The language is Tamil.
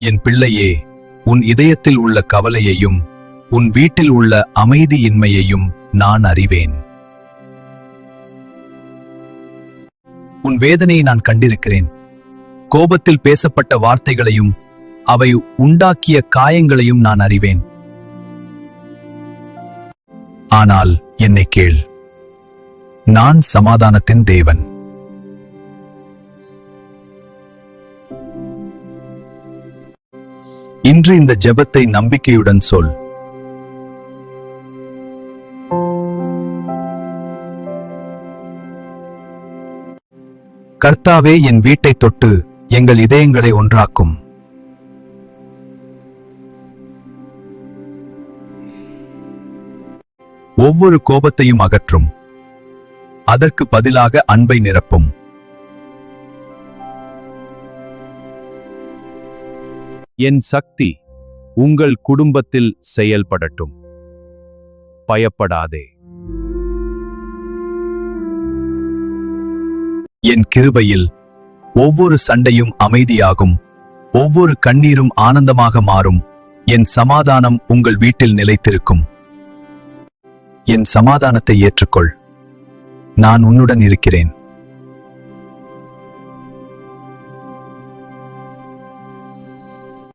என் பிள்ளையே, உன் இதயத்தில் உள்ள கவலையையும் உன் வீட்டில் உள்ள அமைதியின்மையையும் நான் அறிவேன். உன் வேதனையை நான் கண்டிருக்கிறேன். கோபத்தில் பேசப்பட்ட வார்த்தைகளையும் அவை உண்டாக்கிய காயங்களையும் நான் அறிவேன். ஆனால் என்னை கேள். நான் சமாதானத்தின் தேவன். இன்று இந்த ஜெபத்தை நம்பிக்கையுடன் சொல். கர்த்தாவே, என் வீட்டை தொட்டு எங்கள் இதயங்களை ஒன்றாக்கும். ஒவ்வொரு கோபத்தையும் அகற்றும். அதற்கு பதிலாக அன்பை நிரப்பும். என் சக்தி உங்கள் குடும்பத்தில் செயல்படட்டும். பயப்படாதே. என் கிருபையில் ஒவ்வொரு சண்டையும் அமைதியாகும். ஒவ்வொரு கண்ணீரும் ஆனந்தமாக மாறும். என் சமாதானம் உங்கள் வீட்டில் நிலைத்திருக்கும். என் சமாதானத்தை ஏற்றுக்கொள். நான் உன்னுடன் இருக்கிறேன்.